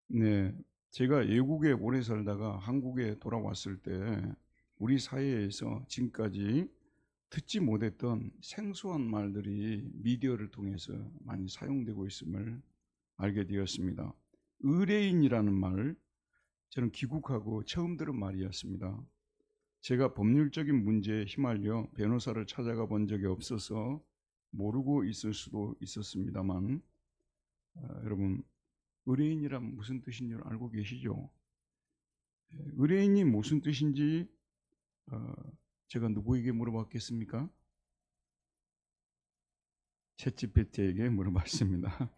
네, 제가 외국에 오래 살다가 한국에 돌아왔을 때 우리 사회에서 지금까지 듣지 못했던 생소한 말들이 미디어를 통해서 많이 사용되고 있음을 알게 되었습니다. 의뢰인이라는 말, 저는 귀국하고 처음 들은 말이었습니다. 제가 법률적인 문제에 휘말려 변호사를 찾아가 본 적이 없어서 모르고 있을 수도 있었습니다만, 여러분, 의뢰인이란 무슨 뜻인 줄 알고 계시죠? 의뢰인이 무슨 뜻인지 어, 제가 누구에게 물어봤겠습니까? 챗GPT에게 물어봤습니다.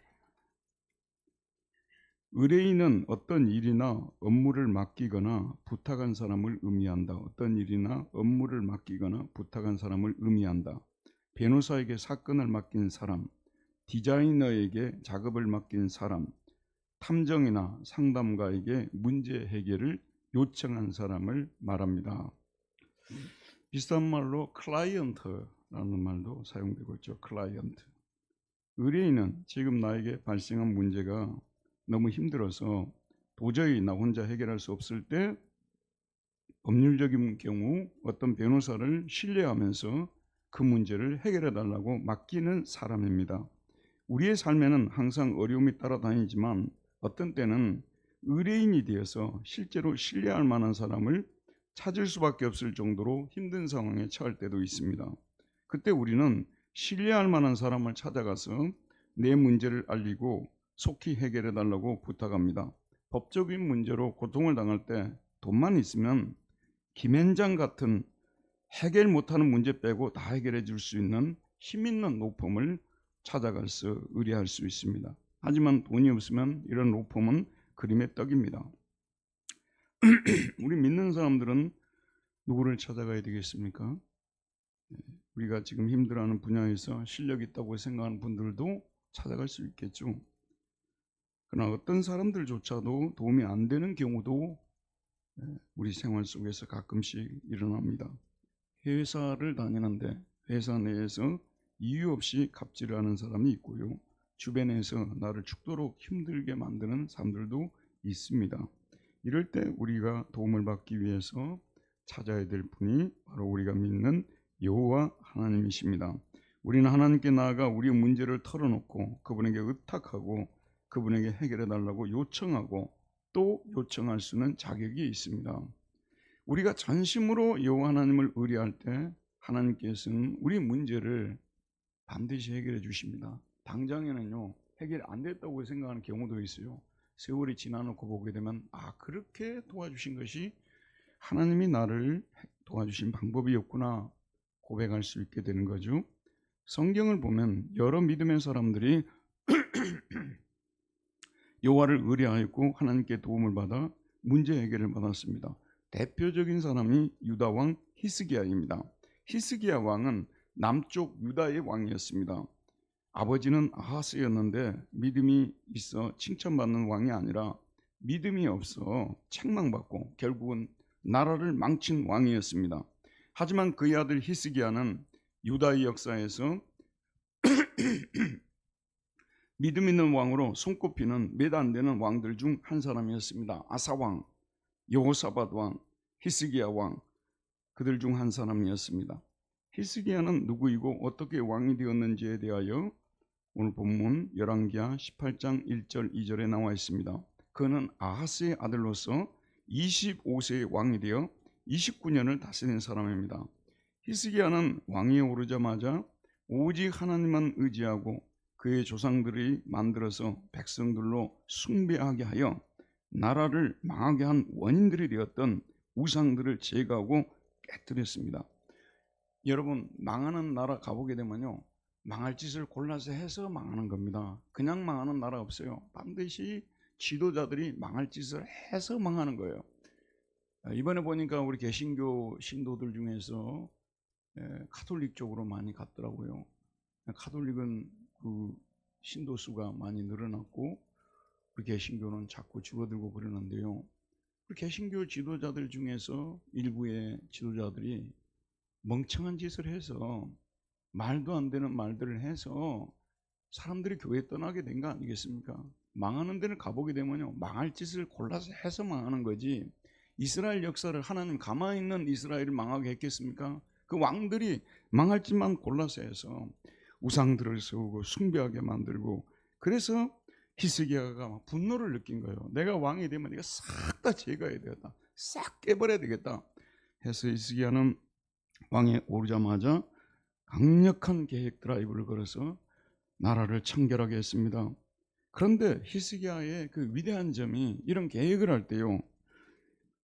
의뢰인은 어떤 일이나 업무를 맡기거나 부탁한 사람을 의미한다. 어떤 일이나 업무를 맡기거나 부탁한 사람을 의미한다. 변호사에게 사건을 맡긴 사람, 디자이너에게 작업을 맡긴 사람, 탐정이나 상담가에게 문제 해결을 요청한 사람을 말합니다. 비슷한 말로 클라이언트라는 말도 사용되고 있죠. 클라이언트. 의뢰인은 지금 나에게 발생한 문제가 너무 힘들어서 도저히 나 혼자 해결할 수 없을 때 법률적인 경우 어떤 변호사를 신뢰하면서 그 문제를 해결해 달라고 맡기는 사람입니다. 우리의 삶에는 항상 어려움이 따라다니지만 어떤 때는 의뢰인이 되어서 실제로 신뢰할 만한 사람을 찾을 수밖에 없을 정도로 힘든 상황에 처할 때도 있습니다. 그때 우리는 신뢰할 만한 사람을 찾아가서 내 문제를 알리고 속히 해결해 달라고 부탁합니다. 법적인 문제로 고통을 당할 때 돈만 있으면 김현장 같은 해결 못하는 문제 빼고 다 해결해 줄 수 있는 힘 있는 로펌을 찾아가서 의뢰할 수 있습니다. 하지만 돈이 없으면 이런 로펌은 그림의 떡입니다. 우리 믿는 사람들은 누구를 찾아가야 되겠습니까? 우리가 지금 힘들어하는 분야에서 실력 있다고 생각하는 분들도 찾아갈 수 있겠죠. 그러나 어떤 사람들조차도 도움이 안 되는 경우도 우리 생활 속에서 가끔씩 일어납니다. 회사를 다니는데 회사 내에서 이유 없이 갑질을 하는 사람이 있고요. 주변에서 나를 죽도록 힘들게 만드는 사람들도 있습니다. 이럴 때 우리가 도움을 받기 위해서 찾아야 될 분이 바로 우리가 믿는 여호와 하나님이십니다. 우리는 하나님께 나아가 우리의 문제를 털어놓고 그분에게 의탁하고 그분에게 해결해 달라고 요청하고 또 요청할 수는 자격이 있습니다. 우리가 전심으로 여호와 하나님을 의뢰할 때 하나님께서는 우리 문제를 반드시 해결해 주십니다. 당장에는요 해결 안 됐다고 생각하는 경우도 있어요. 세월이 지나놓고 보게 되면 그렇게 도와주신 것이 하나님이 나를 도와주신 방법이었구나 고백할 수 있게 되는 거죠. 성경을 보면 여러 믿음의 사람들이 여호와를 의뢰하였고 하나님께 도움을 받아 문제 해결을 받았습니다. 대표적인 사람이 유다 왕 히스기야입니다. 히스기야 왕은 남쪽 유다의 왕이었습니다. 아버지는 아하스였는데 믿음이 있어 칭찬받는 왕이 아니라 믿음이 없어 책망받고 결국은 나라를 망친 왕이었습니다. 하지만 그의 아들 히스기야는 유다의 역사에서 믿음 있는 왕으로 손꼽히는 몇 안 되는 왕들 중 한 사람이었습니다. 아사 왕, 여호사밧 왕, 히스기야 왕, 그들 중 한 사람이었습니다. 히스기야는 누구이고 어떻게 왕이 되었는지에 대하여 오늘 본문 열왕기하 18장 1절 2절에 나와 있습니다. 그는 아하스의 아들로서 25세의 왕이 되어 29년을 다스린 사람입니다. 히스기야는 왕위에 오르자마자 오직 하나님만 의지하고 그의 조상들이 만들어서 백성들로 숭배하게 하여 나라를 망하게 한 원인들이 되었던 우상들을 제거하고 깨뜨렸습니다. 여러분, 망하는 나라 가보게 되면요 망할 짓을 골라서 해서 망하는 겁니다. 그냥 망하는 나라 없어요. 반드시 지도자들이 망할 짓을 해서 망하는 거예요. 이번에 보니까 우리 개신교 신도들 중에서 카톨릭 쪽으로 많이 갔더라고요. 카톨릭은 그 신도 수가 많이 늘어났고 우리 개신교는 자꾸 줄어들고 그러는데요. 우리 개신교 지도자들 중에서 일부의 지도자들이 멍청한 짓을 해서 말도 안 되는 말들을 해서 사람들이 교회 떠나게 된 거 아니겠습니까? 망하는 데를 가보게 되면요, 망할 짓을 골라서 해서 망하는 거지, 이스라엘 역사를 하나님 가만히 있는 이스라엘을 망하게 했겠습니까? 그 왕들이 망할 짓만 골라서 해서 우상들을 세우고 숭배하게 만들고, 그래서 히스기야가 막 분노를 느낀 거예요. 내가 왕이 되면 내가 싹 다 제거해야 되겠다, 싹 깨버려야 되겠다 해서 히스기야는 왕에 오르자마자 강력한 계획 드라이브를 걸어서 나라를 청결하게 했습니다. 그런데 히스기야의 그 위대한 점이, 이런 계획을 할 때요,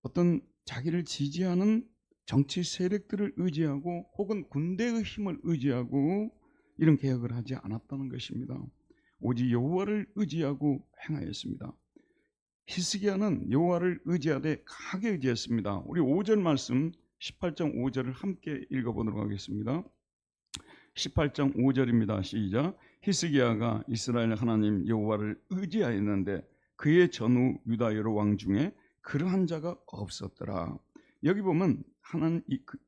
어떤 자기를 지지하는 정치 세력들을 의지하고 혹은 군대의 힘을 의지하고 이런 계획을 하지 않았다는 것입니다. 오직 여호와를 의지하고 행하였습니다. 히스기야는 여호와를 의지하되 강하게 의지했습니다. 우리 5절 말씀 18장 5절을 함께 읽어보도록 하겠습니다. 18장 5절입니다. 시작. 히스기야가 이스라엘 하나님 여호와를 의지하였는데 그의 전후 유다 여러 왕 중에 그러한 자가 없었더라. 여기 보면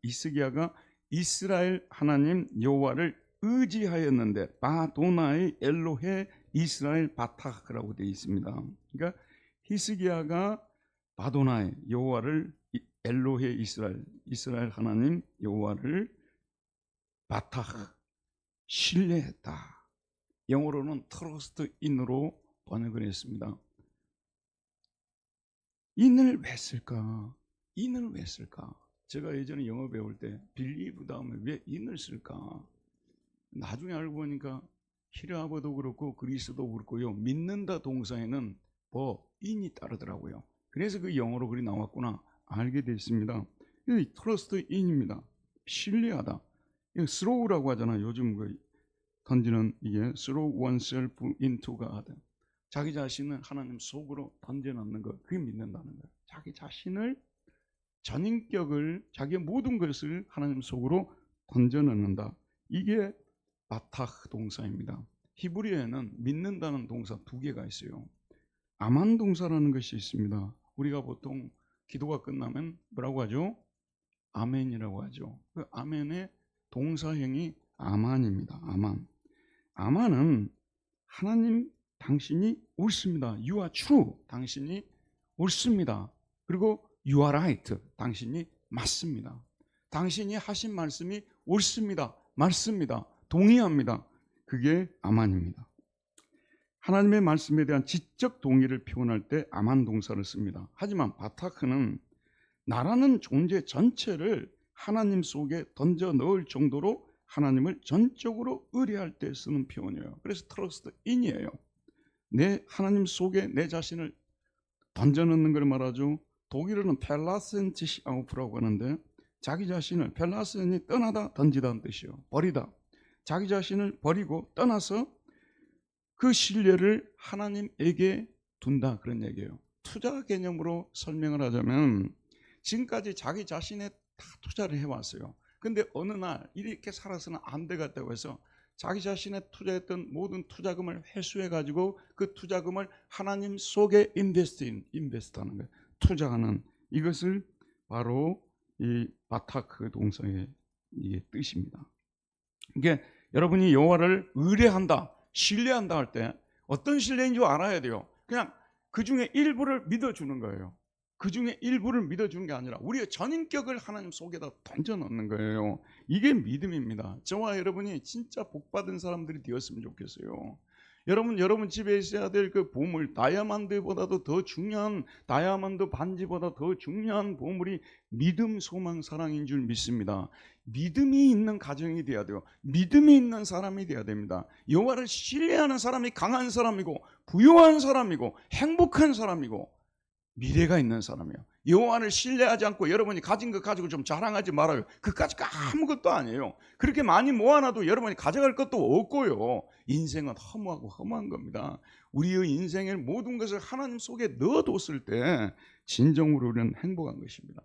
히스기야가 이스라엘 하나님 여호와를 의지하였는데 바도나의 엘로헤 이스라엘 바타크라고 되어 있습니다. 그러니까 히스기야가 바도나의 여호와를, 엘로헤 이스라엘 하나님 여호와를 바타크, 신뢰했다. 영어로는 트러스트 인으로 번역을 했습니다. 인을 왜 쓸까? 인을 왜 쓸까? 제가 예전에 영어 배울 때 빌리브 다음에 왜 인을 쓸까? 나중에 알고 보니까 히라버도 그렇고 그리스도 그렇고요, 믿는다 동사에는 인이 따르더라고요. 그래서 그 영어로 글이 나왔구나 알게 됐습니다. 이 트러스트 인입니다. 신뢰하다. 이거 throw라고 하잖아요. 요즘 그 던지는, 이게 throw oneself into God. 자기 자신을 하나님 속으로 던져넣는 것, 그게 믿는다는 거예요. 자기 자신을, 전인격을, 자기의 모든 것을 하나님 속으로 던져넣는다. 이게 바타크 동사입니다. 히브리어에는 믿는다는 동사 2개가 있어요. 아만 동사라는 것이 있습니다. 우리가 보통 기도가 끝나면 뭐라고 하죠? 아멘이라고 하죠. 그 아멘의 동사형이 아만입니다. 아만은 하나님 당신이 옳습니다. You are true. 당신이 옳습니다. 그리고 You are right. 당신이 맞습니다. 당신이 하신 말씀이 옳습니다. 맞습니다. 동의합니다. 그게 아만입니다. 하나님의 말씀에 대한 지적 동의를 표현할 때 아만 동사를 씁니다. 하지만 바타크는 나라는 존재 전체를 하나님 속에 던져 넣을 정도로 하나님을 전적으로 의뢰할 때 쓰는 표현이에요. 그래서 트러스트 인이에요. 내 하나님 속에 내 자신을 던져 넣는 걸 말하죠. 독일어는 펠라센티시 아우프라고 하는데, 자기 자신을, 펠라센이 떠나다 던지다는 뜻이에요. 버리다. 자기 자신을 버리고 떠나서 그 신뢰를 하나님에게 둔다, 그런 얘기예요. 투자 개념으로 설명을 하자면, 지금까지 자기 자신에 다 투자를 해왔어요. 근데 어느 날 이렇게 살아서는 안 되겠다고 해서 자기 자신에 투자했던 모든 투자금을 회수해가지고 그 투자금을 하나님 속에 인베스트하는 거예요. 투자하는, 이것을 바로 이 바타크 동사의 이게 뜻입니다. 이게 여러분이 여호와를 의뢰한다, 신뢰한다 할 때 어떤 신뢰인 줄 알아야 돼요. 그냥 그 중에 일부를 믿어주는 거예요. 그 중에 일부를 믿어주는 게 아니라 우리의 전인격을 하나님 속에다 던져넣는 거예요. 이게 믿음입니다. 저와 여러분이 진짜 복받은 사람들이 되었으면 좋겠어요. 여러분 집에 있어야 될 그 보물, 다이아몬드보다도 더 중요한, 다이아몬드 반지보다 더 중요한 보물이 믿음, 소망, 사랑인 줄 믿습니다. 믿음이 있는 가정이 돼야 돼요. 믿음이 있는 사람이 돼야 됩니다. 여호와를 신뢰하는 사람이 강한 사람이고 부유한 사람이고 행복한 사람이고 미래가 있는 사람이에요. 여호와를 신뢰하지 않고 여러분이 가진 것 가지고 좀 자랑하지 말아요. 그까짓 거 아무것도 아니에요. 그렇게 많이 모아놔도 여러분이 가져갈 것도 없고요. 인생은 허무하고 허무한 겁니다. 우리의 인생의 모든 것을 하나님 속에 넣어뒀을 때 진정으로 우리는 행복한 것입니다.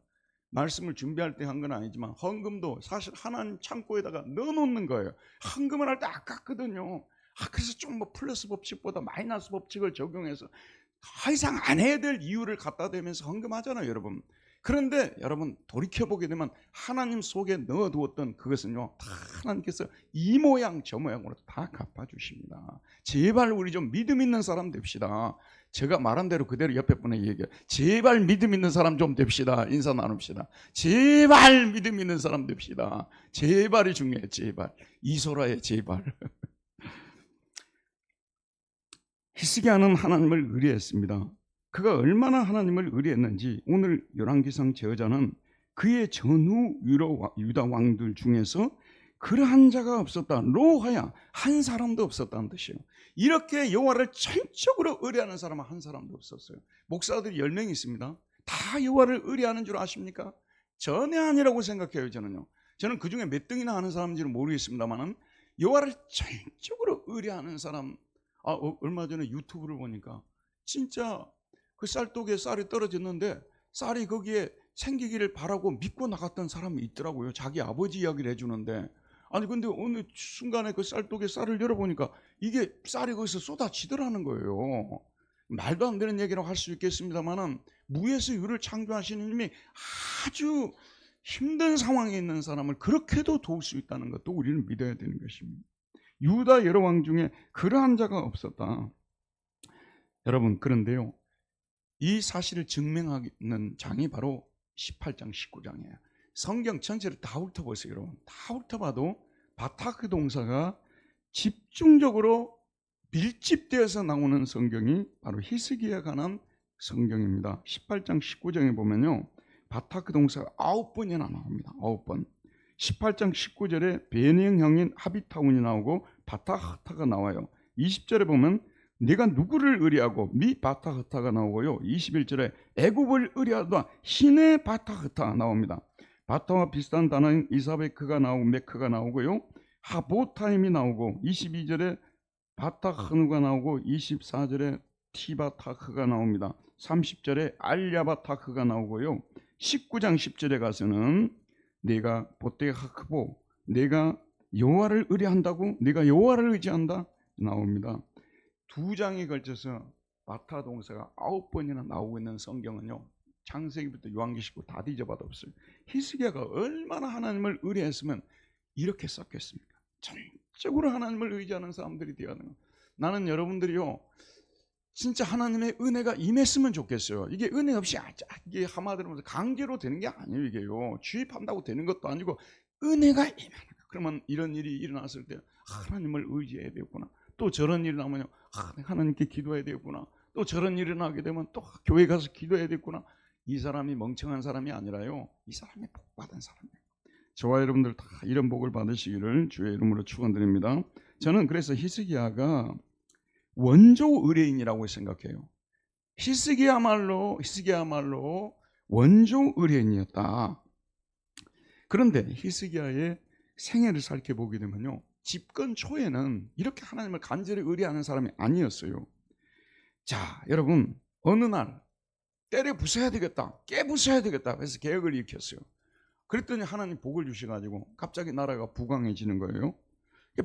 말씀을 준비할 때 한 건 아니지만 헌금도 사실 하나님 창고에다가 넣어놓는 거예요. 헌금을 할 때 아깝거든요. 그래서 좀 뭐 플러스 법칙보다 마이너스 법칙을 적용해서 더 이상 안 해야 될 이유를 갖다 대면서 헌금하잖아요, 여러분. 그런데 여러분 돌이켜보게 되면 하나님 속에 넣어두었던 그것은요 다 하나님께서 이 모양 저 모양으로 다 갚아주십니다. 제발 우리 좀 믿음 있는 사람 됩시다. 제가 말한 대로 그대로 옆에 분에게 얘기해요. 제발 믿음 있는 사람 좀 됩시다. 인사 나눕시다. 제발 믿음 있는 사람 됩시다. 제발이 중요해요. 제발. 이소라의 제발. 히스기야는 하나님을 의뢰했습니다. 그가 얼마나 하나님을 의뢰했는지 오늘 열왕기상 제후자는 그의 전후 유다 왕들 중에서 그러한 자가 없었다. 로하야 한 사람도 없었다는 뜻이에요. 이렇게 여호와를 전적으로 의뢰하는 사람은 한 사람도 없었어요. 목사들이 10명이 있습니다. 다 여호와를 의뢰하는 줄 아십니까? 전혀 아니라고 생각해요. 저는 그 중에 몇 등이나 하는 사람인지는 모르겠습니다만 여호와를 전적으로 의뢰하는 사람, 얼마 전에 유튜브를 보니까 진짜 그 쌀독에 쌀이 떨어졌는데 쌀이 거기에 생기기를 바라고 믿고 나갔던 사람이 있더라고요. 자기 아버지 이야기를 해주는데, 아니 근데 어느 순간에 그 쌀독에 쌀을 열어보니까 이게 쌀이 거기서 쏟아지더라는 거예요. 말도 안 되는 얘기라고 할 수 있겠습니다만은 무에서 유를 창조하시는 님이 아주 힘든 상황에 있는 사람을 그렇게도 도울 수 있다는 것도 우리는 믿어야 되는 것입니다. 유다 여러 왕 중에 그러한 자가 없었다. 여러분, 그런데요, 이 사실을 증명하는 장이 바로 18장 19장이에요 성경 전체를 다 훑어보세요. 여러분, 다 훑어봐도 바타크 동사가 집중적으로 밀집되어서 나오는 성경이 바로 히스기야에 관한 성경입니다. 18장 19장에 보면요, 바타크 동사가 9번이나 나옵니다. 9번. 18장 19절에 베네형 형인 하비타운이 나오고 바타흐타가 나와요. 20절에 보면 네가 누구를 의뢰하고 미 바타흐타가 나오고요. 21절에 애굽을 의뢰하다 신의 바타흐타 나옵니다. 바타와 비슷한 단어인 이사베크가 나오고 메크가 나오고요. 하보타임이 나오고 22절에 바타흐누가 나오고 24절에 티바타크가 나옵니다. 30절에 알야바타크가 나오고요. 19장 10절에 가서는 내가 보테하크보, 내가 여호와를 의뢰한다고, 내가 여호와를 의지한다 나옵니다. 2장에 걸쳐서 바타 동사가 9번이나 나오고 있는 성경은요, 창세기부터 요한계시록 다 뒤져봐도 없어요. 히스기야가 얼마나 하나님을 의뢰했으면 이렇게 썼겠습니까? 전적으로 하나님을 의지하는 사람들이 되어야 하는 거. 나는 여러분들이요, 진짜 하나님의 은혜가 임했으면 좋겠어요. 이게 은혜 없이 이게 하마들면서 강제로 되는 게 아니에요. 이게요, 주입한다고 되는 것도 아니고 은혜가 임하는 거. 그러면 이런 일이 일어났을 때 하나님을 의지해야 되겠구나. 또 저런 일이 나면요, 하나님께 기도해야 되겠구나. 또 저런 일이 나게 되면 또 교회 가서 기도해야 되겠구나. 이 사람이 멍청한 사람이 아니라요, 이 사람이 복 받은 사람이에요. 저와 여러분들 다 이런 복을 받으시기를 주의 이름으로 축원드립니다. 저는 그래서 히스기야가 원조 의뢰인이라고 생각해요. 히스기야말로 원조 의뢰인이었다. 그런데 히스기야의 생애를 살펴보게 되면요, 집권 초에는 이렇게 하나님을 간절히 의뢰하는 사람이 아니었어요. 자, 여러분, 어느 날 때려 부숴야 되겠다, 깨 부숴야 되겠다 해서 계획을 일으켰어요. 그랬더니 하나님 복을 주셔가지고 갑자기 나라가 부강해지는 거예요.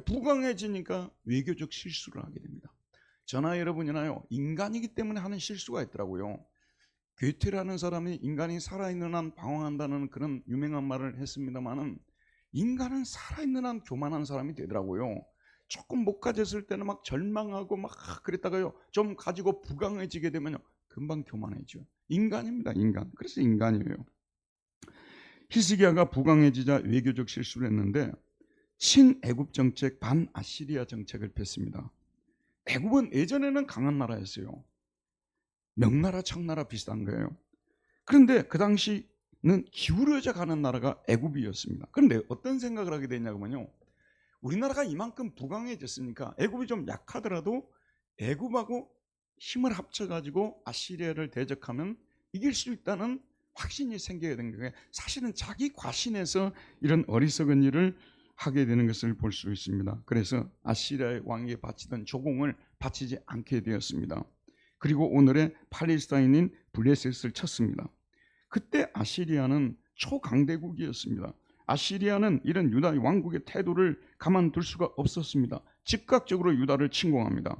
부강해지니까 외교적 실수를 하게 됩니다. 저나 여러분이나요, 인간이기 때문에 하는 실수가 있더라고요. 괴테라는 사람이 인간이 살아있는 한 방황한다는 그런 유명한 말을 했습니다만은, 인간은 살아있는 한 교만한 사람이 되더라고요. 조금 못 가졌을 때는 막 절망하고 막 그랬다가요, 좀 가지고 부강해지게 되면요, 금방 교만해져요. 인간입니다, 인간. 그래서 인간이에요. 히스기야가 부강해지자 외교적 실수를 했는데 친애굽 정책, 반아시리아 정책을 폈습니다. 애굽은 예전에는 강한 나라였어요. 명나라, 청나라 비슷한 거예요. 그런데 그 당시는 기울어져 가는 나라가 애굽이었습니다. 그런데 어떤 생각을 하게 되냐면요, 우리나라가 이만큼 부강해졌으니까 애굽이 좀 약하더라도 애굽하고 힘을 합쳐가지고 아시리아를 대적하면 이길 수 있다는 확신이 생기게 된 거예요. 사실은 자기 과신에서 이런 어리석은 일을 하게 되는 것을 볼 수 있습니다. 그래서 아시리아의 왕에게 바치던 조공을 바치지 않게 되었습니다. 그리고 오늘의 팔레스타인인 블레셋을 쳤습니다. 그때 아시리아는 초강대국이었습니다. 아시리아는 이런 유다 왕국의 태도를 가만둘 수가 없었습니다. 즉각적으로 유다를 침공합니다.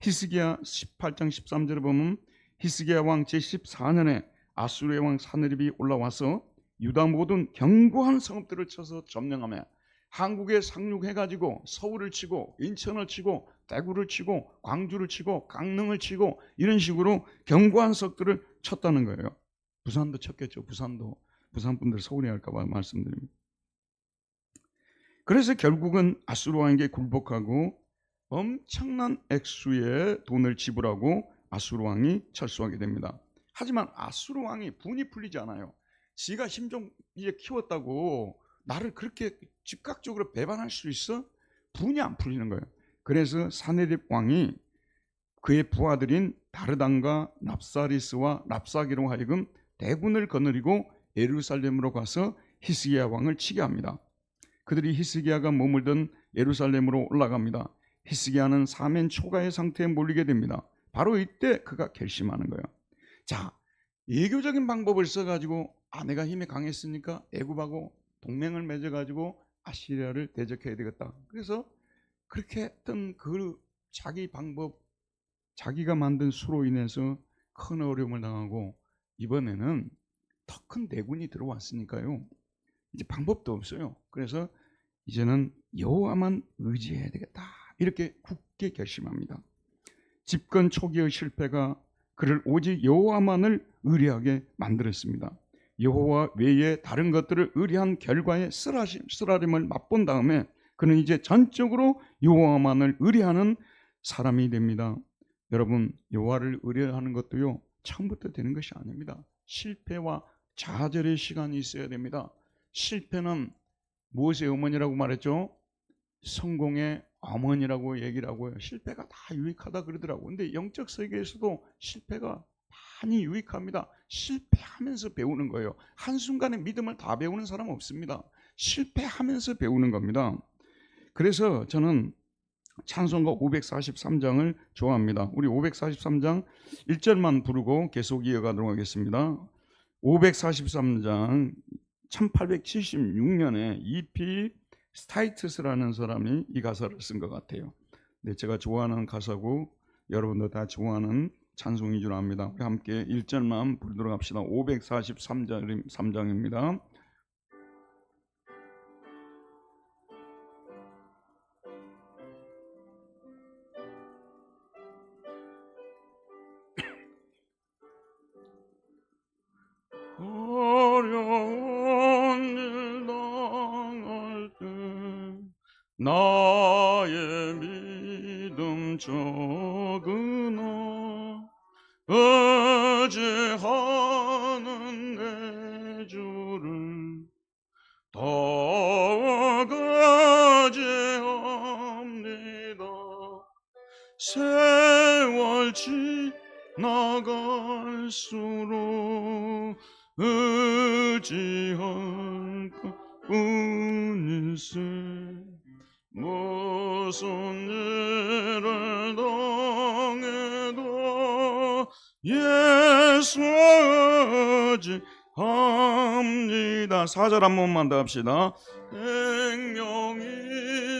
히스기야 18장 13절에 보면 히스기야 왕 제14년에 아수르의 왕 사느립이 올라와서 유다 모든 견고한 성읍들을 쳐서 점령하며 한국에 상륙해가지고 서울을 치고 인천을 치고 대구를 치고 광주를 치고 강릉을 치고 이런 식으로 견고한 성들을 쳤다는 거예요. 부산도 쳤겠죠. 부산 분들 서운해 할까봐 말씀드립니다. 그래서 결국은 아수르 왕에게 굴복하고 엄청난 액수의 돈을 지불하고 아수르 왕이 철수하게 됩니다. 하지만 아수르 왕이 분이 풀리지 않아요. 지가 힘 좀 이제 키웠다고 나를 그렇게 즉각적으로 배반할 수 있어? 분이 안 풀리는 거예요. 그래서 사네립 왕이 그의 부하들인 다르단과 납사리스와 랍사기로 하여금 대군을 거느리고 예루살렘으로 가서 히스기야 왕을 치게 합니다. 그들이 히스기야가 머물던 예루살렘으로 올라갑니다. 히스기야는 사면 초가의 상태에 몰리게 됩니다. 바로 이때 그가 결심하는 거예요. 자, 예교적인 방법을 써가지고 내가 힘이 강했으니까 애굽하고 동맹을 맺어가지고 아시리아를 대적해야 되겠다. 그래서 그렇게 했던 그 자기 방법, 자기가 만든 수로 인해서 큰 어려움을 당하고 이번에는 더 큰 대군이 들어왔으니까요. 이제 방법도 없어요. 그래서 이제는 여호와만 의지해야 되겠다. 이렇게 굳게 결심합니다. 집권 초기의 실패가 그를 오직 여호와만을 의뢰하게 만들었습니다. 여호와 외에 다른 것들을 의뢰한 결과의 쓰라림을 맛본 다음에 그는 이제 전적으로 여호와만을 의뢰하는 사람이 됩니다. 여러분, 여호와를 의뢰하는 것도요, 처음부터 되는 것이 아닙니다. 실패와 좌절의 시간이 있어야 됩니다. 실패는 무엇의 어머니라고 말했죠? 성공의 어머니라고 얘기를 하고요. 실패가 다 유익하다 그러더라고요. 근데 영적 세계에서도 실패가 많이 유익합니다. 실패하면서 배우는 거예요. 한순간에 믿음을 다 배우는 사람은 없습니다. 실패하면서 배우는 겁니다. 그래서 저는 찬송가 543장을 좋아합니다. 우리 543장 1절만 부르고 계속 이어가도록 하겠습니다. 543장 1876년에 E.P. 스타이트스라는 사람이 이 가사를 쓴 것 같아요. 네, 제가 좋아하는 가사고 여러분도 다 좋아하는 찬송인 줄 압니다. 우리 함께 1절만 부르도록 합시다. 543장입니다. 어려운 일 당할 때 나의 믿음 적으나 의지하는 내 주를 더욱 의지합니다. 세월 지나갈수록 의지할 것뿐일세. 무슨 일을 당해도 예수 의지합니다. 4절 한 번만 더 합시다. 생명이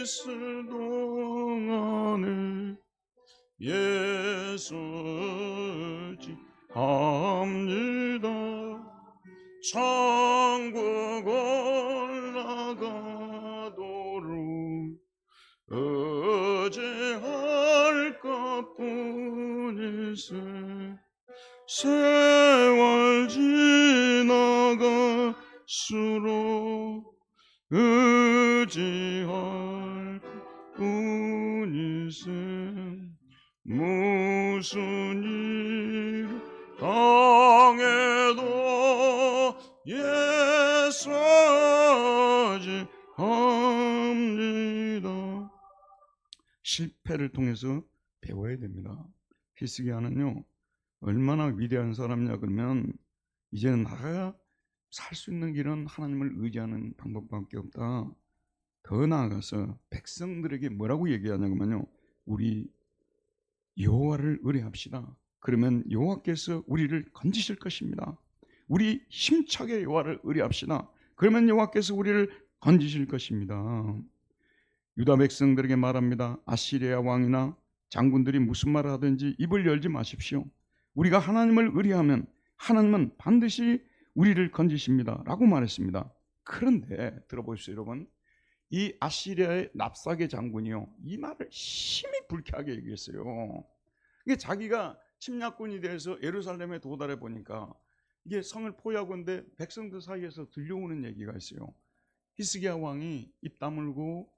있을 동안에 예수 의지합니다. 천국 올라가도록 의지할 것뿐일세. 세월 지나갈수록 의지할 것뿐일세. 무슨 일 당해도 예수 의지합니다. 실패를 통해서 배워야 됩니다. 히스기야는요, 얼마나 위대한 사람이냐 그러면 이제는 나가 살 수 있는 길은 하나님을 의지하는 방법밖에 없다. 더 나아가서 백성들에게 뭐라고 얘기하냐면요, 우리 여호와를 의뢰합시다. 그러면 여호와께서 우리를 건지실 것입니다. 우리 힘차게 여호와를 의뢰합시다. 그러면 여호와께서 우리를 건지실 것입니다. 유다 백성들에게 말합니다. 아시리아 왕이나 장군들이 무슨 말을 하든지 입을 열지 마십시오. 우리가 하나님을 의뢰하면 하나님은 반드시 우리를 건지십니다 라고 말했습니다. 그런데 들어보십시오 여러분, 이 아시리아의 랍사게 장군이요, 이 말을 심히 불쾌하게 얘기했어요. 이게 자기가 침략군이 돼서 예루살렘에 도달해 보니까 이게 성을 포위하고 있는데 백성들 사이에서 들려오는 얘기가 있어요. 히스기야 왕이 입 다물고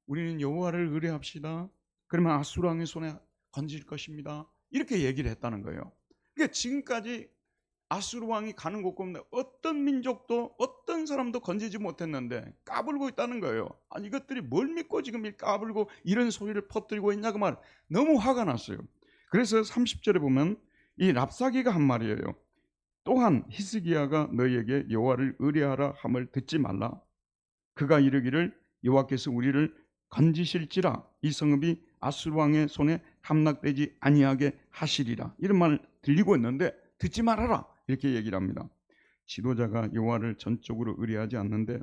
우리는 여호와를 의뢰합시다, 그러면 아수르 왕의 손에 건질 것입니다, 이렇게 얘기를 했다는 거예요. 그러니까 지금까지 아수르 왕이 가는 곳 가운데 어떤 민족도 어떤 사람도 건지지 못했는데 까불고 있다는 거예요. 아니 이것들이 뭘 믿고 지금 까불고 이런 소리를 퍼뜨리고 있냐고 말, 너무 화가 났어요. 그래서 30절에 보면 이 랍사기가 한 말이에요. 또한 히스기야가 너희에게 여호와를 의뢰하라 함을 듣지 말라. 그가 이르기를 여호와께서 우리를 건지실지라 이 성읍이 아수르 왕의 손에 함락되지 아니하게 하시리라, 이런 말을 들리고 있는데 듣지 말아라, 이렇게 얘기를 합니다. 지도자가 여호와를 전적으로 의뢰하지 않는데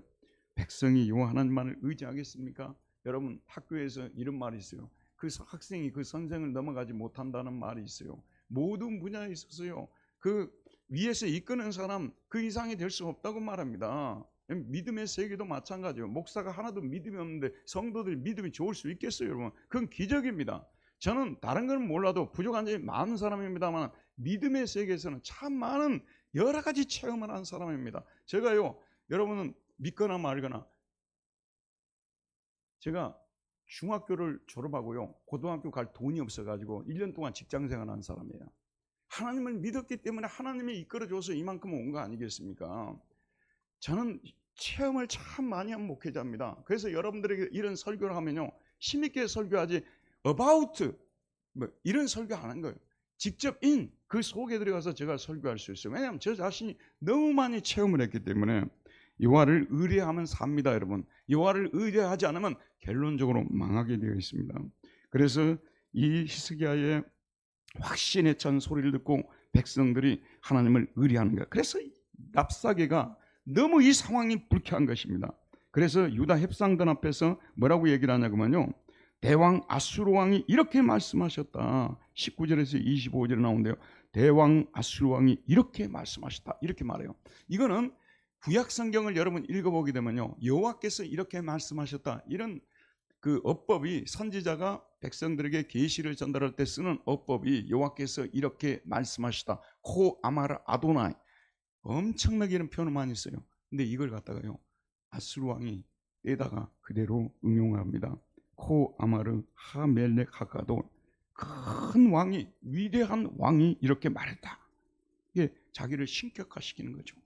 백성이 여호와 하나님만을 의지하겠습니까? 여러분 학교에서 이런 말이 있어요. 그 학생이 그 선생을 넘어가지 못한다는 말이 있어요. 모든 분야에 있어서요, 그 위에서 이끄는 사람 그 이상이 될 수 없다고 말합니다. 믿음의 세계도 마찬가지예요. 목사가 하나도 믿음이 없는데 성도들이 믿음이 좋을 수 있겠어요 여러분? 그건 기적입니다. 저는 다른 건 몰라도 부족한 점이 많은 사람입니다만 믿음의 세계에서는 참 많은 여러 가지 체험을 한 사람입니다. 제가요, 여러분은 믿거나 말거나, 제가 중학교를 졸업하고요 고등학교 갈 돈이 없어가지고 1년 동안 직장생활 한 사람이에요. 하나님을 믿었기 때문에 하나님이 이끌어줘서 이만큼 온 거 아니겠습니까? 저는 체험을 참 많이 한 목회자입니다. 그래서 여러분들에게 이런 설교를 하면요, 힘있게 설교하지 about 뭐 이런 설교 안 한 거예요. 직접 그 속에 들어가서 제가 설교할 수 있어요. 왜냐하면 저 자신이 너무 많이 체험을 했기 때문에. 여호와를 의뢰하면 삽니다 여러분. 여호와를 의뢰하지 않으면 결론적으로 망하게 되어 있습니다. 그래서 이 히스기야의 확신에 찬 소리를 듣고 백성들이 하나님을 의뢰하는 거예요. 그래서 랍사게가 너무 이 상황이 불쾌한 것입니다. 그래서 유다 heb상전 앞에서 뭐라고 얘기를 하냐면요, 대왕 아수르 왕이 이렇게 말씀하셨다. 19절에서 25절에 나오는데요, 대왕 아수르 왕이 이렇게 말씀하셨다, 이렇게 말해요. 이거는 구약 성경을 여러분 읽어보게 되면요, 여호와께서 이렇게 말씀하셨다, 이런 그 어법이, 선지자가 백성들에게 계시를 전달할 때 쓰는 어법이 여호와께서 이렇게 말씀하시다, 코 아마르 아도나이, 엄청나게 이런 표현을 많이 써요. 근데 이걸 갖다가요 아수르 왕이 에다가 그대로 응용합니다. 코 아마르 하멜렉 하가도, 큰 왕이, 위대한 왕이 이렇게 말했다. 이게 자기를 신격화시키는 거죠.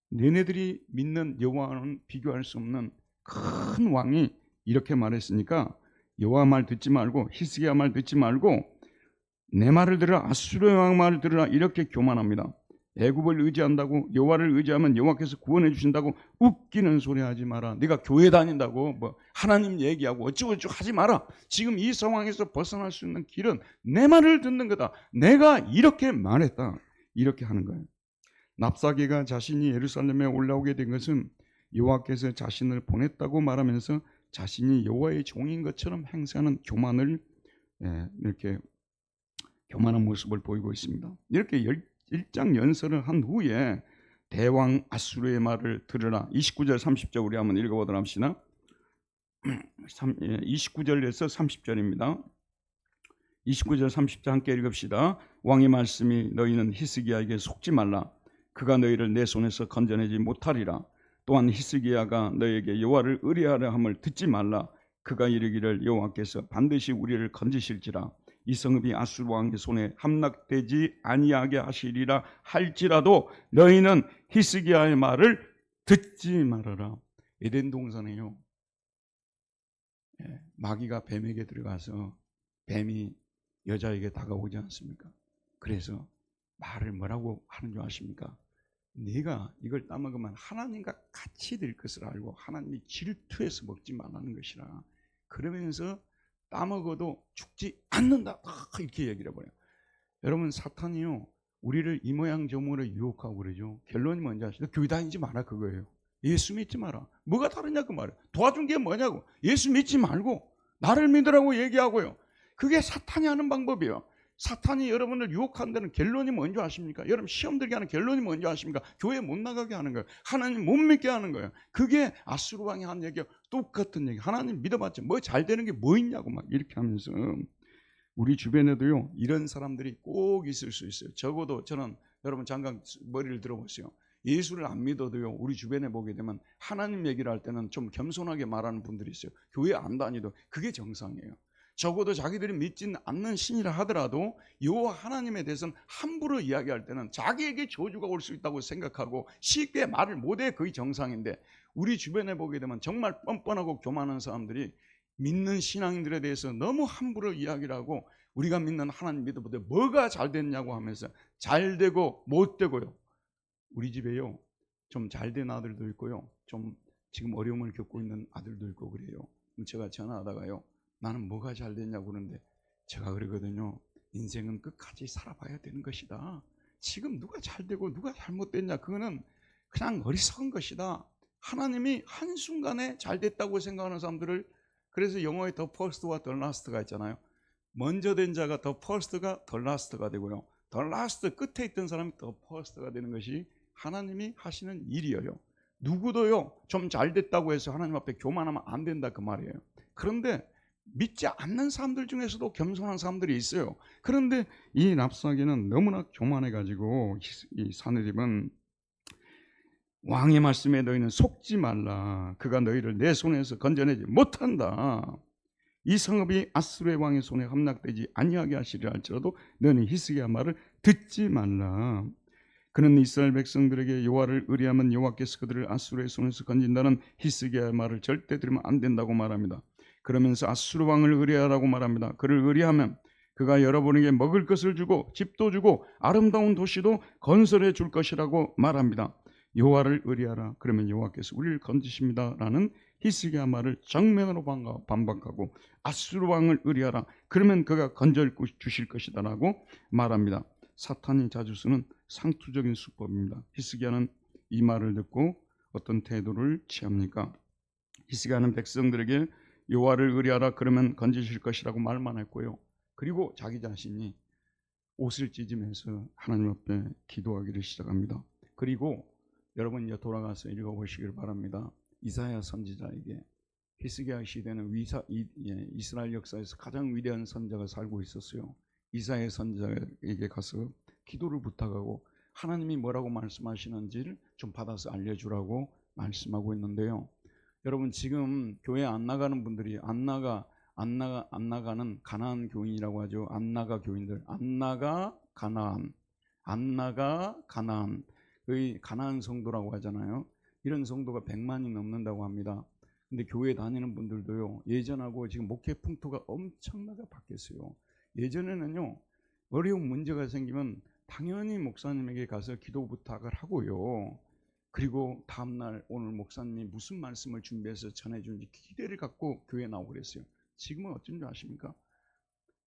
너네들이 믿는 여호와와는 비교할 수 없는 큰 왕이 이렇게 말했으니까 여호와 말 듣지 말고 히스기야 말 듣지 말고 내 말을 들으라, 아수르 왕 말을 들으라, 이렇게 교만합니다. 애굽을 의지한다고 여호와를 의지하면 여호와께서 구원해 주신다고 웃기는 소리 하지 마라. 네가 교회 다닌다고 뭐 하나님 얘기하고 어쩌고저쩌고 하지 마라. 지금 이 상황에서 벗어날 수 있는 길은 내 말을 듣는 거다. 내가 이렇게 말했다, 이렇게 하는 거예요. 랍사게가 자신이 예루살렘에 올라오게 된 것은 여호와께서 자신을 보냈다고 말하면서 자신이 여호와의 종인 것처럼 행세하는 교만을, 이렇게 교만한 모습을 보이고 있습니다. 이렇게 일장 연설을 한 후에 대왕 아수르의 말을 들으라. 29절 30절 우리 한번 읽어보도록 합시다. 29절에서 30절입니다. 29절 30절 함께 읽읍시다. 왕의 말씀이 너희는 히스기야에게 속지 말라. 그가 너희를 내 손에서 건져내지 못하리라. 또한 히스기야가 너희에게 여호와를 의뢰하라 함을 듣지 말라. 그가 이르기를 여호와께서 반드시 우리를 건지실지라. 이 성읍이 아수르 왕의 손에 함락되지 아니하게 하시리라 할지라도 너희는 히스기야의 말을 듣지 말아라. 에덴 동산에요, 마귀가 뱀에게 들어가서 뱀이 여자에게 다가오지 않습니까? 그래서 말을 뭐라고 하는 줄 아십니까? 네가 이걸 따먹으면 하나님과 같이 될 것을 알고 하나님이 질투해서 먹지 말라는 것이라. 그러면서 따먹어도 죽지 않는다, 이렇게 얘기를 해버려요. 여러분, 사탄이요 우리를 이 모양 저 모양으로 유혹하고 그러죠. 결론이 뭔지 아시죠? 교회 다니지 마라, 그거예요. 예수 믿지 마라. 뭐가 다르냐 그 말이에요. 도와준 게 뭐냐고. 예수 믿지 말고 나를 믿으라고 얘기하고요. 그게 사탄이 하는 방법이에요. 사탄이 여러분을 유혹하는 데는 결론이 뭔지 아십니까? 여러분 시험 들게 하는 결론이 뭔지 아십니까? 교회 못 나가게 하는 거예요. 하나님 못 믿게 하는 거예요. 그게 아수르 왕이 한 얘기와 똑같은 얘기. 하나님 믿어봤자 뭐 잘 되는 게 뭐 있냐고 막 이렇게 하면서 우리 주변에도요 이런 사람들이 꼭 있을 수 있어요. 적어도 저는 여러분 잠깐 머리를 들어보세요. 예수를 안 믿어도요 우리 주변에 보게 되면 하나님 얘기를 할 때는 좀 겸손하게 말하는 분들이 있어요. 교회 안 다니도 그게 정상이에요. 적어도 자기들이 믿지는 않는 신이라 하더라도 여호와 하나님에 대해서는 함부로 이야기할 때는 자기에게 저주가 올 수 있다고 생각하고 쉽게 말을 못해. 그게 정상인데 우리 주변에 보게 되면 정말 뻔뻔하고 교만한 사람들이 믿는 신앙인들에 대해서 너무 함부로 이야기를 하고 우리가 믿는 하나님 믿어보되 뭐가 잘 됐냐고 하면서 잘 되고 못 되고요. 우리 집에요 좀 잘 된 아들도 있고요 좀 지금 어려움을 겪고 있는 아들도 있고 그래요. 제가 전화하다가요 나는 뭐가 잘 됐냐고 그러는데 제가 그러거든요. 인생은 끝까지 살아봐야 되는 것이다. 지금 누가 잘 되고 누가 잘못됐냐 그거는 그냥 어리석은 것이다. 하나님이 한순간에 잘 됐다고 생각하는 사람들을, 그래서 영어에 더 퍼스트와 더 라스트가 있잖아요. 먼저 된 자가 더 퍼스트가 더 라스트가 되고요, 더 라스트 끝에 있던 사람이 더 퍼스트가 되는 것이 하나님이 하시는 일이에요. 누구도요 좀 잘 됐다고 해서 하나님 앞에 교만하면 안 된다 그 말이에요. 그런데 믿지 않는 사람들 중에서도 겸손한 사람들이 있어요. 그런데 이 랍사게는 너무나 교만해가지고 이 사내립은 왕의 말씀에 너희는 속지 말라. 그가 너희를 내 손에서 건져내지 못한다. 이 성읍이 아수르의 왕의 손에 함락되지 아니하게 하시리라 할지라도 너는 히스기야 말을 듣지 말라. 그는 이스라엘 백성들에게 여호와를 의뢰하면 여호와께서 그들을 아수르의 손에서 건진다는 히스기야의 말을 절대 들으면 안 된다고 말합니다. 그러면서 아수르 왕을 의뢰하라고 말합니다. 그를 의뢰하면 그가 여러분에게 먹을 것을 주고 집도 주고 아름다운 도시도 건설해 줄 것이라고 말합니다. 여호와를 의뢰하라. 그러면 여호와께서 우리를 건지십니다 라는 히스기야 말을 정면으로 반박하고 아수르 왕을 의뢰하라. 그러면 그가 건져 주실 것이다 라고 말합니다. 사탄이 자주 쓰는 상투적인 수법입니다. 히스기야는 이 말을 듣고 어떤 태도를 취합니까? 히스기야는 백성들에게 여호와를 의뢰하라 그러면 건지실 것이라고 말만 했고요. 그리고 자기 자신이 옷을 찢으면서 하나님 앞에 기도하기를 시작합니다. 그리고 여러분 이제 돌아가서 읽어보시길 바랍니다. 이사야 선지자에게, 히스기야 시대는 이스라엘 역사에서 가장 위대한 선지자가 살고 있었어요. 이사야 선지자에게 가서 기도를 부탁하고 하나님이 뭐라고 말씀하시는지를 좀 받아서 알려주라고 말씀하고 있는데요. 여러분 지금 교회 안 나가는 분들이 안 나가는 가나안 교인이라고 하죠. 안 나가 교인들, 안 나가 가나안, 안 나가 가나안, 거의 가나안 성도라고 하잖아요. 이런 성도가 100만이 넘는다고 합니다. 근데 교회 다니는 분들도요 예전하고 지금 목회 풍토가 엄청나게 바뀌었어요. 예전에는요 어려운 문제가 생기면 당연히 목사님에게 가서 기도 부탁을 하고요, 그리고 다음날 오늘 목사님이 무슨 말씀을 준비해서 전해주는지 기대를 갖고 교회에 나오고 그랬어요. 지금은 어쩐 줄 아십니까?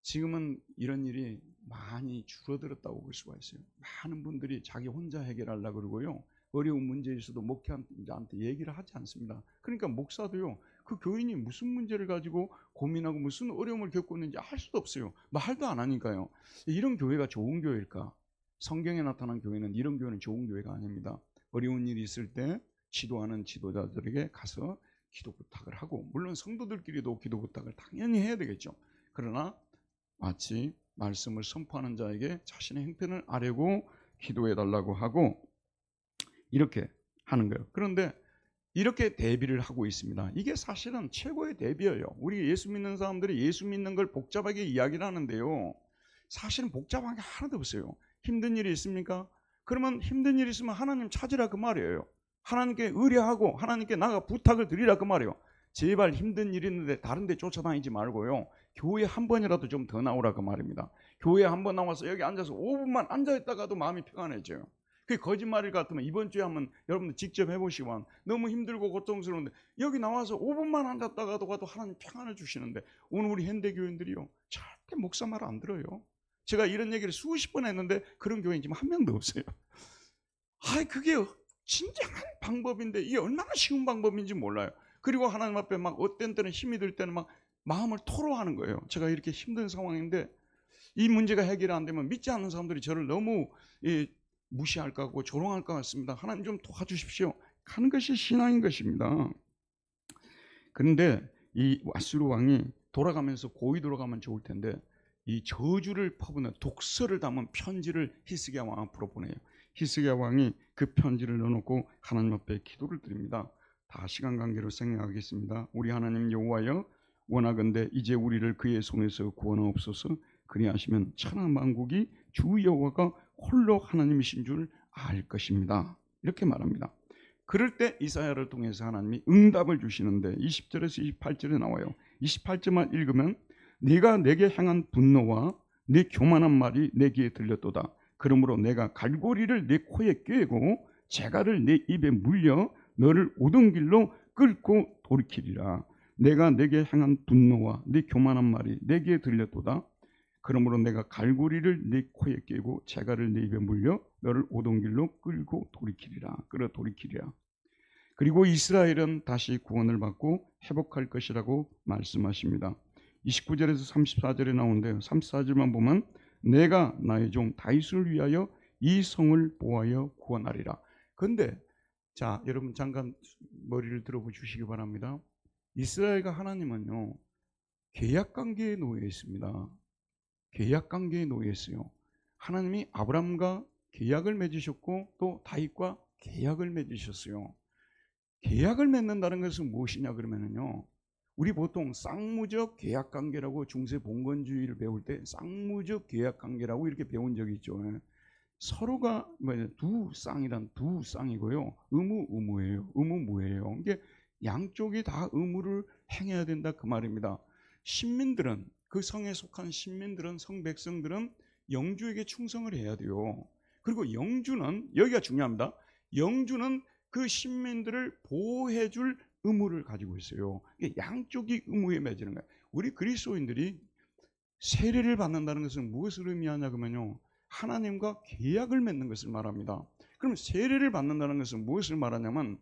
지금은 이런 일이 많이 줄어들었다고 볼 수가 있어요. 많은 분들이 자기 혼자 해결하려고 그러고요, 어려운 문제에 있어도 목회자한테 얘기를 하지 않습니다. 그러니까 목사도요 그 교인이 무슨 문제를 가지고 고민하고 무슨 어려움을 겪고 있는지 알 수도 없어요. 말도 안 하니까요. 이런 교회가 좋은 교회일까? 성경에 나타난 교회는, 이런 교회는 좋은 교회가 아닙니다. 어려운 일이 있을 때 지도하는 지도자들에게 가서 기도 부탁을 하고, 물론 성도들끼리도 기도 부탁을 당연히 해야 되겠죠. 그러나 마치 말씀을 선포하는 자에게 자신의 형편을 아뢰고 기도해 달라고 하고 이렇게 하는 거예요. 그런데 이렇게 대비를 하고 있습니다. 이게 사실은 최고의 대비예요. 우리 예수 믿는 사람들이 예수 믿는 걸 복잡하게 이야기를 하는데요, 사실은 복잡한 게 하나도 없어요. 힘든 일이 있습니까? 그러면 힘든 일이 있으면 하나님 찾으라 그 말이에요. 하나님께 의뢰하고 하나님께 나가 부탁을 드리라 그 말이에요. 제발 힘든 일이 있는데 다른 데 쫓아다니지 말고요, 교회 한 번이라도 좀 더 나오라 그 말입니다. 교회 한 번 나와서 여기 앉아서 5분만 앉아있다가도 마음이 평안해져요. 그게 거짓말일 같으면 이번 주에 한번 여러분들 직접 해보시면 너무 힘들고 고통스러운데 여기 나와서 5분만 앉았다가도 하나님 평안을 주시는데, 오늘 우리 현대교인들이요 절대 목사 말 안 들어요. 제가 이런 얘기를 수십 번 했는데 그런 교인 지금 한 명도 없어요. 그게 진정한 방법인데 이게 얼마나 쉬운 방법인지 몰라요. 그리고 하나님 앞에 막 어떤 때는 힘이 들 때는 막 마음을 토로하는 거예요. 제가 이렇게 힘든 상황인데 이 문제가 해결이 안 되면 믿지 않는 사람들이 저를 너무 무시할 것 같고 조롱할 것 같습니다. 하나님 좀 도와주십시오. 하는 것이 신앙인 것입니다. 그런데 이 아수르 왕이 돌아가면서 고이 돌아가면 좋을 텐데 이 저주를 퍼부는 독서를 담은 편지를 히스기야 왕 앞으로 보내요. 히스기야 왕이 그 편지를 넣어놓고 하나님 앞에 기도를 드립니다. 다 시간 관계로 생각하겠습니다. 우리 하나님 여호와여, 원하건대 이제 우리를 그의 손에서 구원하옵소서. 그리하시면 천하 만국이 주 여호와가 홀로 하나님이신 줄 알 것입니다. 이렇게 말합니다. 그럴 때 이사야를 통해서 하나님이 응답을 주시는데 20절에서 28절에 나와요. 28절만 읽으면 네가 내게 향한 분노와 네 교만한 말이 내 귀에 들렸도다. 그러므로 내가 갈고리를 네 코에 꿰고 재갈을 네 입에 물려 너를 오던 길로 끌고 돌이키리라. 내가 내게 향한 분노와 네 교만한 말이 내 귀에 들렸도다. 그러므로 내가 갈고리를 네 코에 꿰고 재갈을 네 입에 물려 너를 오던 길로 끌고 돌이키리라. 끌어 돌이키리라. 그리고 이스라엘은 다시 구원을 받고 회복할 것이라고 말씀하십니다. 29절에서 34절에 나오는데요. 34절만 보면 내가 나의 종 다윗을 위하여 이 성을 보하여 구원하리라. 그런데 자, 여러분 잠깐 머리를 들어보시기 바랍니다. 이스라엘과 하나님은요, 계약관계에 놓여 있습니다. 계약관계에 놓여 있어요. 하나님이 아브라함과 계약을 맺으셨고 또 다윗과 계약을 맺으셨어요. 계약을 맺는다는 것은 무엇이냐 그러면요, 우리 보통 쌍무적 계약관계라고 중세 봉건주의를 배울 때 쌍무적 계약관계라고 이렇게 배운 적이 있죠. 서로가 두 쌍이란 두 쌍이고요, 의무예요. 의무무예요. 이게 양쪽이 다 의무를 행해야 된다 그 말입니다. 신민들은, 그 성에 속한 신민들은, 성 백성들은 영주에게 충성을 해야 돼요. 그리고 영주는, 여기가 중요합니다. 영주는 그 신민들을 보호해 줄 의무를 가지고 있어요. 양쪽이 의무에 맺는 거예요. 우리 그리스도인들이 세례를 받는다는 것은 무엇을 의미하냐 그러면요, 하나님과 계약을 맺는 것을 말합니다. 그럼 세례를 받는다는 것은 무엇을 말하냐면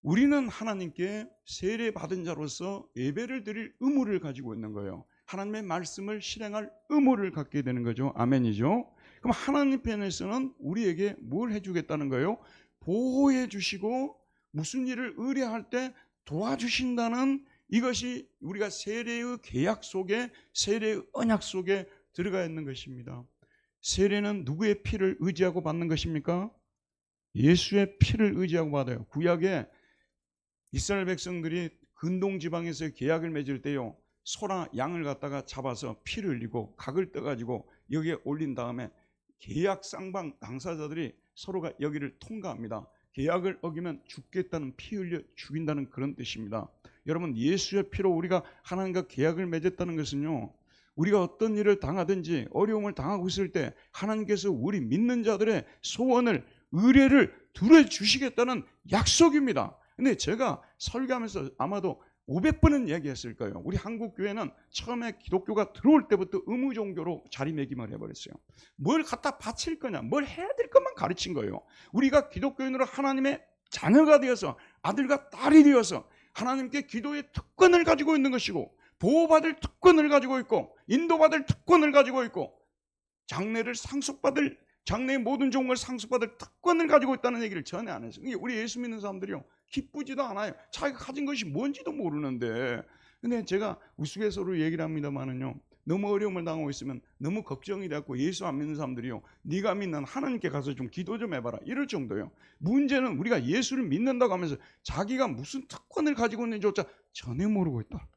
우리는 하나님께 세례 받은 자로서 예배를 드릴 의무를 가지고 있는 거예요. 하나님의 말씀을 실행할 의무를 갖게 되는 거죠. 아멘이죠. 그럼 하나님 편에서는 우리에게 뭘 해주겠다는 거예요? 보호해 주시고 무슨 일을 의뢰할 때 도와주신다는, 이것이 우리가 세례의 계약 속에, 세례의 언약 속에 들어가 있는 것입니다. 세례는 누구의 피를 의지하고 받는 것입니까? 예수의 피를 의지하고 받아요. 구약에 이스라엘 백성들이 근동 지방에서 계약을 맺을 때요, 소나 양을 갖다가 잡아서 피를 흘리고 각을 떠가지고 여기에 올린 다음에 계약 쌍방 당사자들이 서로가 여기를 통과합니다. 계약을 어기면 죽겠다는, 피 흘려 죽인다는 그런 뜻입니다. 여러분, 예수의 피로 우리가 하나님과 계약을 맺었다는 것은요, 우리가 어떤 일을 당하든지 어려움을 당하고 있을 때 하나님께서 우리 믿는 자들의 소원을, 의뢰를 들어주시겠다는 약속입니다. 근데 제가 설교하면서 아마도 500번은 얘기했을 거예요. 우리 한국 교회는 처음에 기독교가 들어올 때부터 의무 종교로 자리매김을 해버렸어요. 뭘 갖다 바칠 거냐, 뭘 해야 될 것만 가르친 거예요. 우리가 기독교인으로 하나님의 자녀가 되어서, 아들과 딸이 되어서 하나님께 기도의 특권을 가지고 있는 것이고, 보호받을 특권을 가지고 있고, 인도받을 특권을 가지고 있고, 장래를 상속받을, 장래의 모든 종을 상속받을 특권을 가지고 있다는 얘기를 전혀 안 했어요. 우리 예수 믿는 사람들이요, 기쁘지도 않아요. 자기가 가진 것이 뭔지도 모르는데. 근데 제가 우스갯소리로 얘기를 합니다만은요, 너무 어려움을 당하고 있으면 너무 걱정이 되고 예수 안 믿는 사람들이요, 네가 믿는 하나님께 가서 좀 기도 좀 해봐라, 이럴 정도예요. 문제는 우리가 예수를 믿는다고 하면서 자기가 무슨 특권을 가지고 있는지조차 전혀 모르고 있다.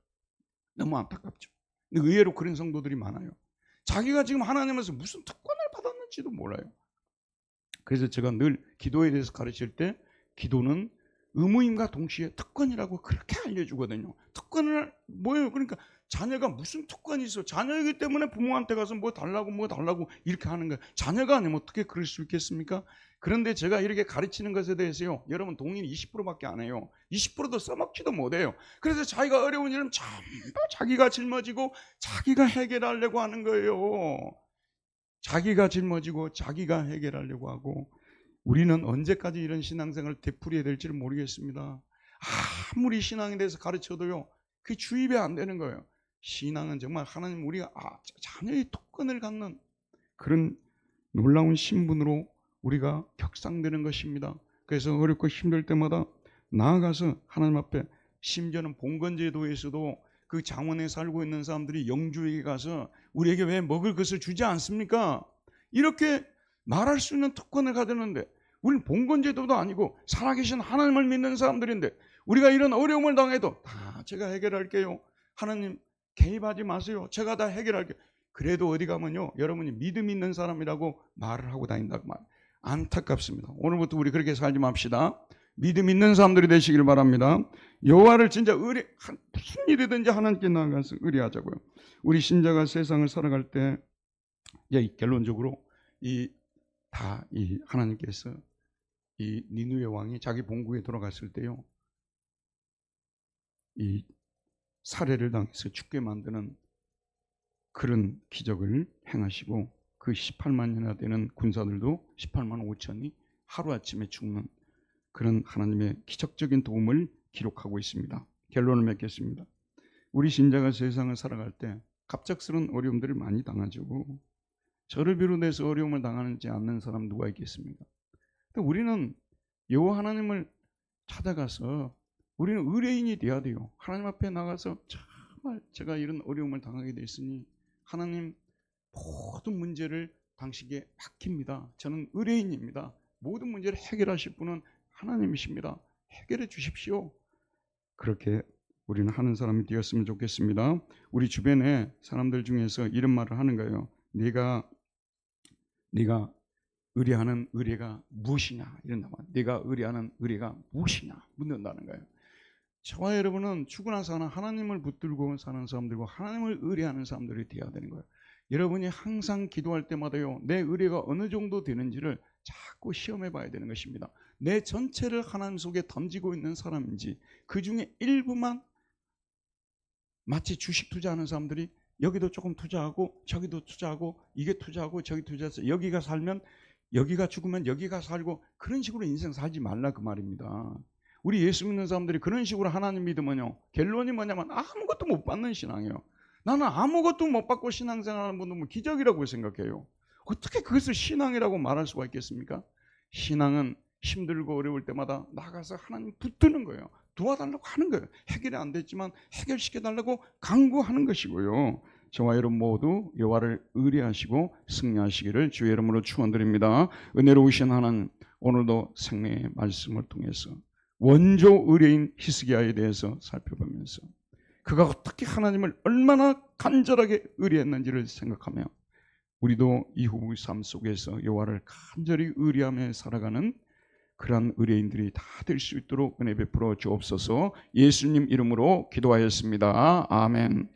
너무 안타깝죠. 근데 의외로 그런 성도들이 많아요. 자기가 지금 하나님에서 무슨 특권을 받았는지도 몰라요. 그래서 제가 늘 기도에 대해서 가르칠 때 기도는 의무임과 동시에 특권이라고 그렇게 알려주거든요. 특권을 뭐예요? 그러니까 자녀가 무슨 특권이 있어? 자녀이기 때문에 부모한테 가서 뭐 달라고 이렇게 하는 거예요. 자녀가 아니면 어떻게 그럴 수 있겠습니까? 그런데 제가 이렇게 가르치는 것에 대해서요, 여러분 동의는 20%밖에 안 해요. 20%도 써먹지도 못해요. 그래서 자기가 어려운 일은 전부 자기가 짊어지고 자기가 해결하려고 하는 거예요. 자기가 짊어지고 자기가 해결하려고 하고, 우리는 언제까지 이런 신앙생활을 되풀이해야 될지를 모르겠습니다. 아무리 신앙에 대해서 가르쳐도요, 그게 주입이 안 되는 거예요. 신앙은 정말 하나님 우리가 자녀의 특권을 갖는 그런 놀라운 신분으로 우리가 격상되는 것입니다. 그래서 어렵고 힘들 때마다 나아가서 하나님 앞에, 심지어는 봉건제도에서도 그 장원에 살고 있는 사람들이 영주에게 가서 우리에게 왜 먹을 것을 주지 않습니까? 이렇게 말할 수 있는 특권을 가졌는데, 우리는 봉건제도도 아니고 살아계신 하나님을 믿는 사람들인데 우리가 이런 어려움을 당해도 다 제가 해결할게요. 하나님 개입하지 마세요. 제가 다 해결할게요. 그래도 어디 가면요, 여러분이 믿음 있는 사람이라고 말을 하고 다닌다고 말. 안타깝습니다. 오늘부터 우리 그렇게 살지 맙시다. 믿음 있는 사람들이 되시길 바랍니다. 여호와를 진짜 무슨 일이든지 하나님께 나아가서 의뢰하자고요. 우리 신자가 세상을 살아갈 때 결론적으로 하나님께서 이 니느웨 왕이 자기 본국에 돌아갔을 때요, 이 살해를 당해서 죽게 만드는 그런 기적을 행하시고, 그 18만이나 되는 군사들도 18만 5천이 하루아침에 죽는 그런 하나님의 기적적인 도움을 기록하고 있습니다. 결론을 맺겠습니다. 우리 신자가 세상을 살아갈 때 갑작스러운 어려움들을 많이 당하죠. 저를 비롯해서 어려움을 당하지 않는 사람 누가 있겠습니까? 우리는 여호와 하나님을 찾아가서 우리는 의뢰인이 되어야 돼요. 하나님 앞에 나가서 정말 제가 이런 어려움을 당하게 됐으니 하나님, 모든 문제를 당신께 맡깁니다. 저는 의뢰인입니다. 모든 문제를 해결하실 분은 하나님이십니다. 해결해 주십시오. 그렇게 우리는 하는 사람이 되었으면 좋겠습니다. 우리 주변에 사람들 중에서 이런 말을 하는 거예요. 네가 의뢰하는 의뢰가 무엇이냐, 이런단 말이에요. 네가 의뢰하는 의뢰가 무엇이냐 묻는다는 거예요. 저와 여러분은 죽으나 사나 하나님을 붙들고 사는 사람들과 하나님을 의뢰하는 사람들이 되어야 되는 거예요. 여러분이 항상 기도할 때마다요, 내 의뢰가 어느 정도 되는지를 자꾸 시험해 봐야 되는 것입니다. 내 전체를 하나님 속에 던지고 있는 사람인지, 그 중에 일부만, 마치 주식 투자하는 사람들이 여기도 조금 투자하고 저기도 투자하고 이게 투자하고 저기 투자해서 여기가 살면 여기가 죽으면 여기가 살고, 그런 식으로 인생 살지 말라 그 말입니다. 우리 예수 믿는 사람들이 그런 식으로 하나님 믿으면요, 결론이 뭐냐면 아무것도 못 받는 신앙이에요. 나는 아무것도 못 받고 신앙생활하는 분은 기적이라고 생각해요. 어떻게 그것을 신앙이라고 말할 수가 있겠습니까? 신앙은 힘들고 어려울 때마다 나가서 하나님 붙드는 거예요. 도와달라고 하는 거예요. 해결이 안 됐지만 해결시켜달라고 강구하는 것이고요. 저와 여러분 모두 여호와를 의뢰하시고 승리하시기를 주의 이름으로 축원드립니다. 은혜로우신 하나님, 오늘도 생명의 말씀을 통해서 원조 의뢰인 히스기야에 대해서 살펴보면서 그가 어떻게 하나님을 얼마나 간절하게 의뢰했는지를 생각하며 우리도 이후의 삶 속에서 여호와를 간절히 의뢰하며 살아가는 그러한 의뢰인들이 다 될 수 있도록 은혜 베풀어 주옵소서. 예수님 이름으로 기도하였습니다. 아멘.